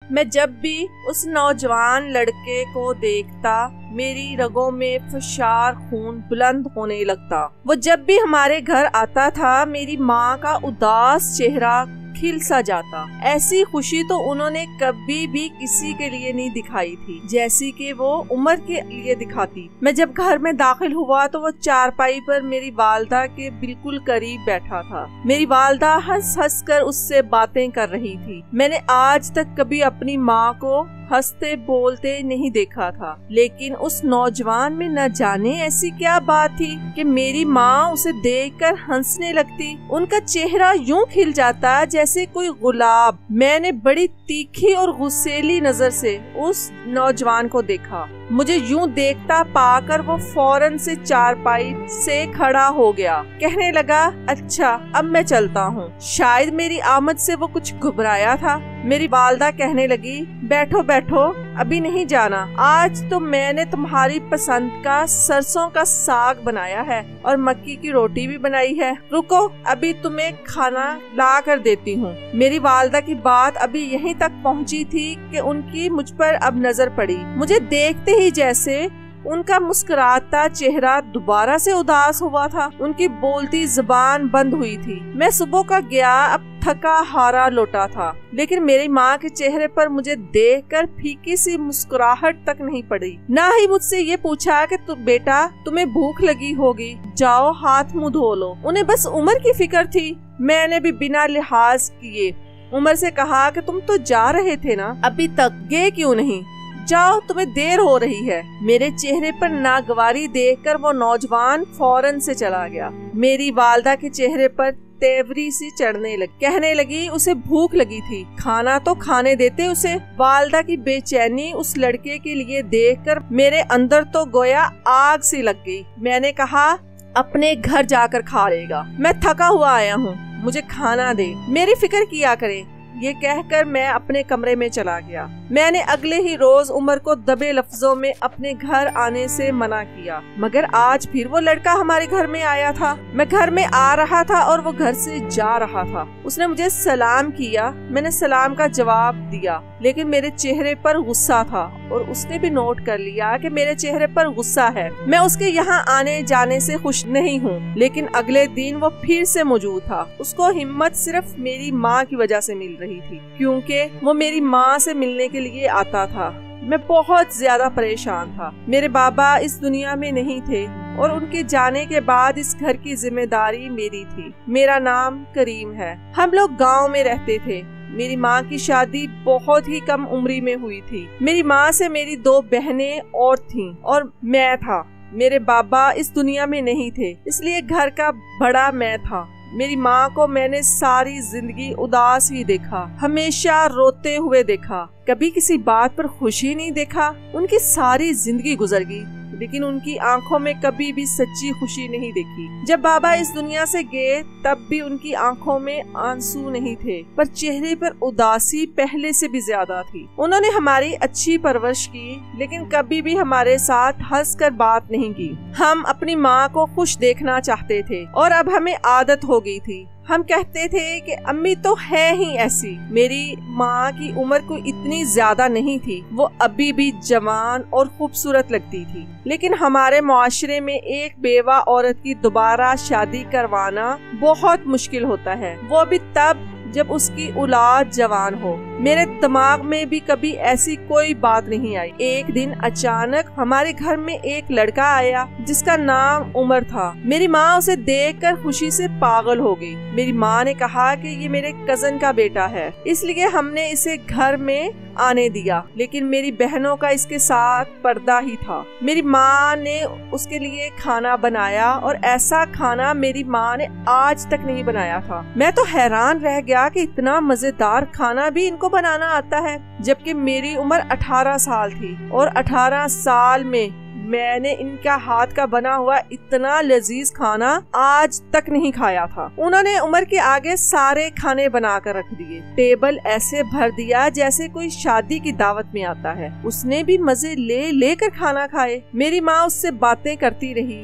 میں جب بھی اس نوجوان لڑکے کو دیکھتا میری رگوں میں فشار خون بلند ہونے لگتا۔ وہ جب بھی ہمارے گھر آتا تھا میری ماں کا اداس چہرہ کھل سا جاتا۔ ایسی خوشی تو انہوں نے کبھی بھی کسی کے لیے نہیں دکھائی تھی جیسی کہ وہ عمر کے لیے دکھاتی۔ میں جب گھر میں داخل ہوا تو وہ چارپائی پر میری والدہ کے بالکل قریب بیٹھا تھا۔ میری والدہ ہنس ہنس کر اس سے باتیں کر رہی تھی۔ میں نے آج تک کبھی اپنی ماں کو ہنستے بولتے نہیں دیکھا تھا، لیکن اس نوجوان میں نہ جانے ایسی کیا بات تھی کہ میری ماں اسے دیکھ کر ہنسنے لگتی۔ ان کا چہرہ یوں کھل جاتا جیسے کوئی گلاب۔ میں نے بڑی تیکھی اور غصیلی نظر سے اس نوجوان کو دیکھا۔ مجھے یوں دیکھتا پا کر وہ فوراً سے چارپائی سے کھڑا ہو گیا۔ کہنے لگا، اچھا اب میں چلتا ہوں۔ شاید میری آمد سے وہ کچھ گھبرایا تھا۔ میری والدہ کہنے لگی، بیٹھو بیٹھو، ابھی نہیں جانا۔ آج تو میں نے تمہاری پسند کا سرسوں کا ساگ بنایا ہے اور مکی کی روٹی بھی بنائی ہے۔ رکو، ابھی تمہیں کھانا لا کر دیتی ہوں۔ میری والدہ کی بات ابھی یہیں تک پہنچی تھی کہ ان کی مجھ پر اب نظر پڑی۔ مجھے دیکھتے ہی جیسے ان کا مسکراتا چہرہ دوبارہ سے اداس ہوا تھا۔ ان کی بولتی زبان بند ہوئی تھی۔ میں صبح کا گیا اب تھکا ہارا لوٹا تھا، لیکن میری ماں کے چہرے پر مجھے دیکھ کر پھیکی سی مسکراہٹ تک نہیں پڑی۔ نہ ہی مجھ سے یہ پوچھا کہ بیٹا تمہیں بھوک لگی ہوگی، جاؤ ہاتھ منہ دھو لو۔ انہیں بس عمر کی فکر تھی۔ میں نے بھی بنا لحاظ کیے عمر سے کہا کہ تم تو جا رہے تھے نا، ابھی تک گئے کیوں نہیں؟ جاؤ، تمہیں دیر ہو رہی ہے۔ میرے چہرے پر ناگواری دیکھ کر وہ نوجوان فوراً سے چلا گیا۔ میری والدہ کے چہرے پر تیوری سی چڑھنے لگی۔ کہنے لگی اسے بھوک لگی تھی، کھانا تو کھانے دیتے اسے۔ والدہ کی بے چینی اس لڑکے کے لیے دیکھ کر میرے اندر تو گویا آگ سی لگ گئی۔ میں نے کہا، اپنے گھر جا کر کھا لے گا، میں تھکا ہوا آیا ہوں، مجھے کھانا دے، میری فکر کیا کرے۔ یہ کہہ کر میں اپنے کمرے میں چلا گیا۔ میں نے اگلے ہی روز عمر کو دبے لفظوں میں اپنے گھر آنے سے منع کیا، مگر آج پھر وہ لڑکا ہمارے گھر میں آیا تھا۔ میں گھر میں آ رہا تھا اور وہ گھر سے جا رہا تھا۔ اس نے مجھے سلام کیا، میں نے سلام کا جواب دیا، لیکن میرے چہرے پر غصہ تھا اور اس نے بھی نوٹ کر لیا کہ میرے چہرے پر غصہ ہے۔ میں اس کے یہاں آنے جانے سے خوش نہیں ہوں، لیکن اگلے دن وہ پھر سے موجود تھا۔ اس کو ہمت صرف میری ماں کی وجہ سے مل رہی تھی، کیونکہ وہ میری ماں سے ملنے کے لیے آتا تھا۔ میں بہت زیادہ پریشان تھا۔ میرے بابا اس دنیا میں نہیں تھے اور ان کے جانے کے بعد اس گھر کی ذمہ داری میری تھی۔ میرا نام کریم ہے۔ ہم لوگ گاؤں میں رہتے تھے۔ میری ماں کی شادی بہت ہی کم عمری میں ہوئی تھی۔ میری ماں سے میری 2 بہنیں اور تھیں اور میں تھا۔ میرے بابا اس دنیا میں نہیں تھے، اس لیے گھر کا بڑا میں تھا۔ میری ماں کو میں نے ساری زندگی اداس ہی دیکھا، ہمیشہ روتے ہوئے دیکھا، کبھی کسی بات پر خوشی نہیں دیکھا۔ ان کی ساری زندگی گزر گئی، لیکن ان کی آنکھوں میں کبھی بھی سچی خوشی نہیں دیکھی۔ جب بابا اس دنیا سے گئے تب بھی ان کی آنکھوں میں آنسو نہیں تھے، پر چہرے پر اداسی پہلے سے بھی زیادہ تھی۔ انہوں نے ہماری اچھی پرورش کی، لیکن کبھی بھی ہمارے ساتھ ہنس کر بات نہیں کی۔ ہم اپنی ماں کو خوش دیکھنا چاہتے تھے اور اب ہمیں عادت ہو گئی تھی۔ ہم کہتے تھے کہ امی تو ہے ہی ایسی۔ میری ماں کی عمر کوئی اتنی زیادہ نہیں تھی، وہ ابھی بھی جوان اور خوبصورت لگتی تھی، لیکن ہمارے معاشرے میں ایک بیوہ عورت کی دوبارہ شادی کروانا بہت مشکل ہوتا ہے، وہ بھی تب جب اس کی اولاد جوان ہو۔ میرے دماغ میں بھی کبھی ایسی کوئی بات نہیں آئی۔ ایک دن اچانک ہمارے گھر میں ایک لڑکا آیا جس کا نام عمر تھا۔ میری ماں اسے دیکھ کر خوشی سے پاگل ہو گئی۔ میری ماں نے کہا کہ یہ میرے کزن کا بیٹا ہے، اس لیے ہم نے اسے گھر میں آنے دیا، لیکن میری بہنوں کا اس کے ساتھ پردہ ہی تھا۔ میری ماں نے اس کے لیے کھانا بنایا اور ایسا کھانا میری ماں نے آج تک نہیں بنایا تھا۔ میں تو حیران رہ گیا کہ اتنا مزیدار کھانا بھی ان کو بنانا آتا ہے، جبکہ میری عمر 18 سال تھی اور 18 سال میں نے ان کا ہاتھ کا بنا ہوا اتنا لذیذ کھانا آج تک نہیں کھایا تھا۔ انہوں نے عمر کے آگے سارے کھانے بنا کر رکھ دیے، ٹیبل ایسے بھر دیا جیسے کوئی شادی کی دعوت میں آتا ہے۔ اس نے بھی مزے لے کر کھانا کھائے۔ میری ماں اس سے باتیں کرتی رہی۔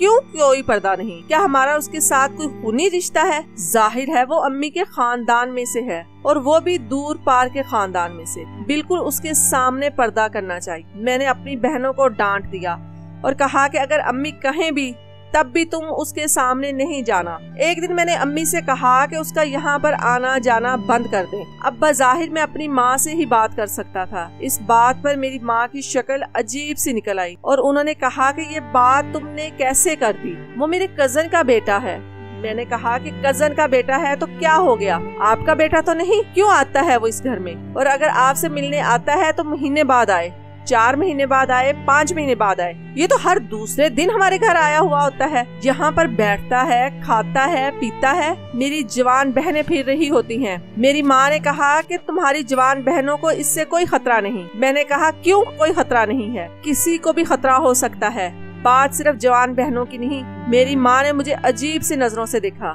کیوں کوئی پردہ نہیں؟ کیا ہمارا اس کے ساتھ کوئی خونی رشتہ ہے؟ ظاہر ہے وہ امی کے خاندان میں سے ہے، اور وہ بھی دور پار کے خاندان میں سے، بالکل اس کے سامنے پردہ کرنا چاہیے۔ میں نے اپنی بہنوں کو ڈانٹ دیا اور کہا کہ اگر امی کہیں بھی تب بھی تم اس کے سامنے نہیں جانا۔ ایک دن میں نے امی سے کہا کہ اس کا یہاں پر آنا جانا بند کر دیں۔ اب بظاہر میں اپنی ماں سے ہی بات کر سکتا تھا۔ اس بات پر میری ماں کی شکل عجیب سی نکل آئی اور انہوں نے کہا کہ یہ بات تم نے کیسے کر دی؟ وہ میرے کزن کا بیٹا ہے۔ میں نے کہا کہ کزن کا بیٹا ہے تو کیا ہو گیا؟ آپ کا بیٹا تو نہیں؟ کیوں آتا ہے وہ اس گھر میں؟ اور اگر آپ سے ملنے آتا ہے تو مہینے بعد آئے، 4 مہینے بعد آئے، 5 مہینے بعد آئے، یہ تو ہر دوسرے دن ہمارے گھر آیا ہوا ہوتا ہے، یہاں پر بیٹھتا ہے، کھاتا ہے، پیتا ہے۔ میری جوان بہنیں پھر رہی ہوتی ہیں۔ میری ماں نے کہا کہ تمہاری جوان بہنوں کو اس سے کوئی خطرہ نہیں۔ میں نے کہا کیوں کوئی خطرہ نہیں ہے؟ کسی کو بھی خطرہ ہو سکتا ہے، بات صرف جوان بہنوں کی نہیں۔ میری ماں نے مجھے عجیب سی نظروں سے دیکھا،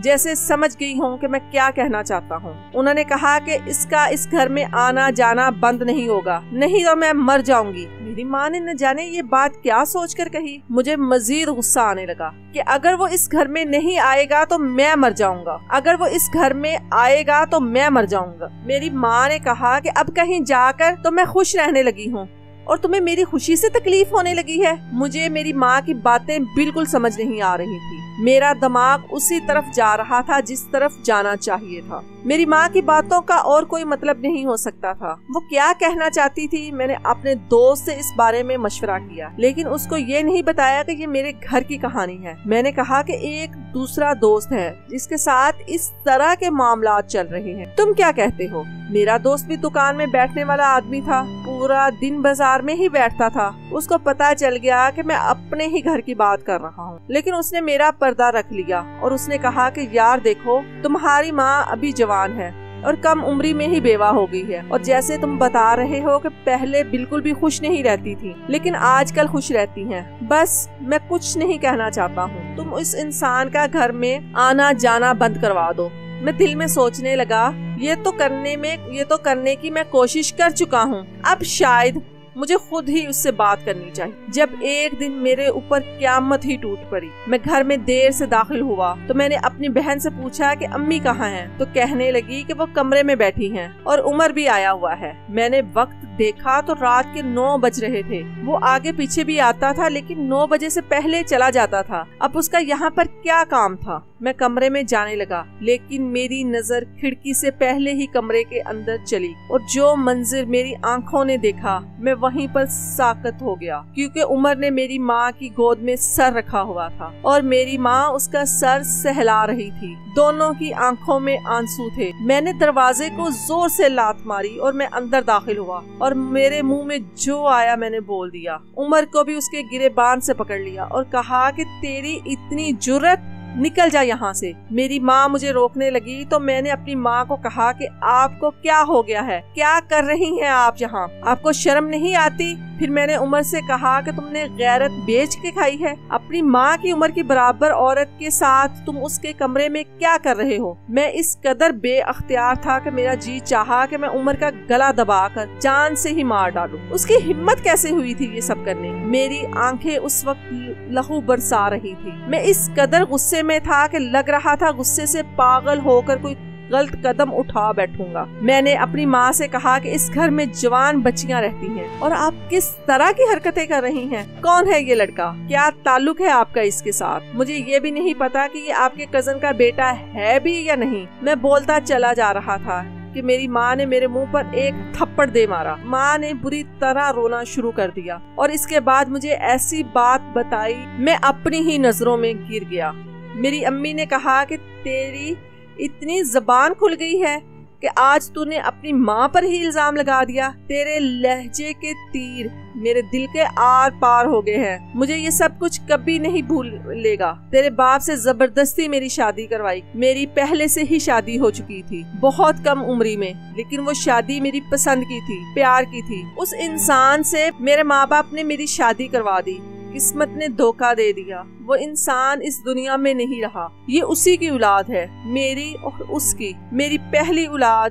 جیسے سمجھ گئی ہوں کہ میں کیا کہنا چاہتا ہوں۔ انہوں نے کہا کہ اس کا اس گھر میں آنا جانا بند نہیں ہوگا، نہیں تو میں مر جاؤں گی۔ میری ماں نے نہ جانے یہ بات کیا سوچ کر کہی۔ مجھے مزید غصہ آنے لگا کہ اگر وہ اس گھر میں نہیں آئے گا تو میں مر جاؤں گا، اگر وہ اس گھر میں آئے گا تو میں مر جاؤں گا۔ میری ماں نے کہا کہ اب کہیں جا کر تو میں خوش رہنے لگی ہوں اور تمہیں میری خوشی سے تکلیف ہونے لگی ہے۔ مجھے میری ماں کی باتیں بالکل سمجھ نہیں آ رہی تھی۔ میرا دماغ اسی طرف جا رہا تھا جس طرف جانا چاہیے تھا۔ میری ماں کی باتوں کا اور کوئی مطلب نہیں ہو سکتا تھا۔ وہ کیا کہنا چاہتی تھی؟ میں نے اپنے دوست سے اس بارے میں مشورہ کیا، لیکن اس کو یہ نہیں بتایا کہ یہ میرے گھر کی کہانی ہے۔ میں نے کہا کہ ایک دوسرا دوست ہے جس کے ساتھ اس طرح کے معاملات چل رہے ہیں، تم کیا کہتے ہو؟ میرا دوست بھی دکان میں بیٹھنے والا آدمی تھا، پورا دن بازار میں ہی بیٹھتا تھا۔ اس کو پتا چل گیا کہ میں اپنے ہی گھر کی بات کر رہا ہوں، لیکن اس نے میرا پردہ رکھ لیا اور اس نے کہا کہ یار دیکھو، تمہاری ماں ابھی جوان ہے اور کم عمری میں ہی بیوہ ہو گئی ہے، اور جیسے تم بتا رہے ہو کہ پہلے بالکل بھی خوش نہیں رہتی تھی لیکن آج کل خوش رہتی ہیں۔ بس میں کچھ نہیں کہنا چاہتا ہوں، تم اس انسان کا گھر میں آنا جانا بند کروا دو۔ میں دل میں سوچنے لگا یہ تو کرنے کی میں کوشش کر چکا ہوں، اب شاید مجھے خود ہی اس سے بات کرنی چاہیے۔ جب ایک دن میرے اوپر قیامت ہی ٹوٹ پڑی، میں گھر میں دیر سے داخل ہوا تو میں نے اپنی بہن سے پوچھا کہ امی کہاں ہیں، تو کہنے لگی کہ وہ کمرے میں بیٹھی ہیں اور عمر بھی آیا ہوا ہے۔ میں نے وقت دیکھا تو رات کے 9 بج رہے تھے۔ وہ آگے پیچھے بھی آتا تھا لیکن 9 بجے سے پہلے چلا جاتا تھا۔ اب اس کا یہاں پر کیا کام تھا؟ میں کمرے میں جانے لگا لیکن میری نظر کھڑکی سے پہلے ہی کمرے کے اندر چلی اور جو منظر میری آنکھوں نے دیکھا میں وہیں پر ساکت ہو گیا، کیونکہ عمر نے میری ماں کی گود میں سر رکھا ہوا تھا اور میری ماں اس کا سر سہلا رہی تھی۔ دونوں کی آنکھوں میں آنسو تھے۔ میں نے دروازے کو زور سے لات ماری اور میں اندر داخل ہوا اور میرے منہ میں جو آیا میں نے بول دیا۔ عمر کو بھی اس کے گریبان سے پکڑ لیا اور کہا کہ تیری اتنی جرت، نکل جا یہاں سے۔ میری ماں مجھے روکنے لگی تو میں نے اپنی ماں کو کہا کہ آپ کو کیا ہو گیا ہے؟ کیا کر رہی ہیں آپ یہاں؟ آپ کو شرم نہیں آتی؟ پھر میں نے عمر سے کہا کہ تم نے غیرت بیچ کے کھائی ہے؟ اپنی ماں کی عمر کی برابر عورت کے ساتھ تم اس کے کمرے میں کیا کر رہے ہو؟ میں اس قدر بے اختیار تھا کہ میرا جی چاہا کہ میں عمر کا گلا دبا کر جان سے ہی مار ڈالوں۔ اس کی ہمت کیسے ہوئی تھی یہ سب کرنے؟ میری آنکھیں اس وقت لہو برسا رہی تھی۔ میں اس قدر غصے میں تھا کہ لگ رہا تھا غصے سے پاگل ہو کر کوئی غلط قدم اٹھا بیٹھوں گا۔ میں نے اپنی ماں سے کہا کہ اس گھر میں جوان بچیاں رہتی ہیں اور آپ کس طرح کی حرکتیں کر رہی ہیں؟ کون ہے یہ لڑکا؟ کیا تعلق ہے آپ کا اس کے ساتھ؟ مجھے یہ بھی نہیں پتا کہ یہ آپ کے کزن کا بیٹا ہے بھی یا نہیں۔ میں بولتا چلا جا رہا تھا کہ میری ماں نے میرے منہ پر ایک تھپڑ دے مارا۔ ماں نے بری طرح رونا شروع کر دیا اور اس کے بعد مجھے ایسی بات بتائی میں اپنی ہی نظروں میں گر گیا۔ میری امی نے کہا کہ تیری اتنی زبان کھل گئی ہے کہ آج تو نے اپنی ماں پر ہی الزام لگا دیا۔ تیرے لہجے کے تیر میرے دل کے آر پار ہو گئے ہیں۔ مجھے یہ سب کچھ کبھی نہیں بھولے گا۔ تیرے باپ سے زبردستی میری شادی کروائی۔ میری پہلے سے ہی شادی ہو چکی تھی، بہت کم عمری میں، لیکن وہ شادی میری پسند کی تھی، پیار کی تھی۔ اس انسان سے میرے ماں باپ نے میری شادی کروا دی۔ قسمت نے دھوکہ دے دیا، وہ انسان اس دنیا میں نہیں رہا۔ یہ اسی کی اولاد ہے، میری اور اس کی۔ میری پہلی اولاد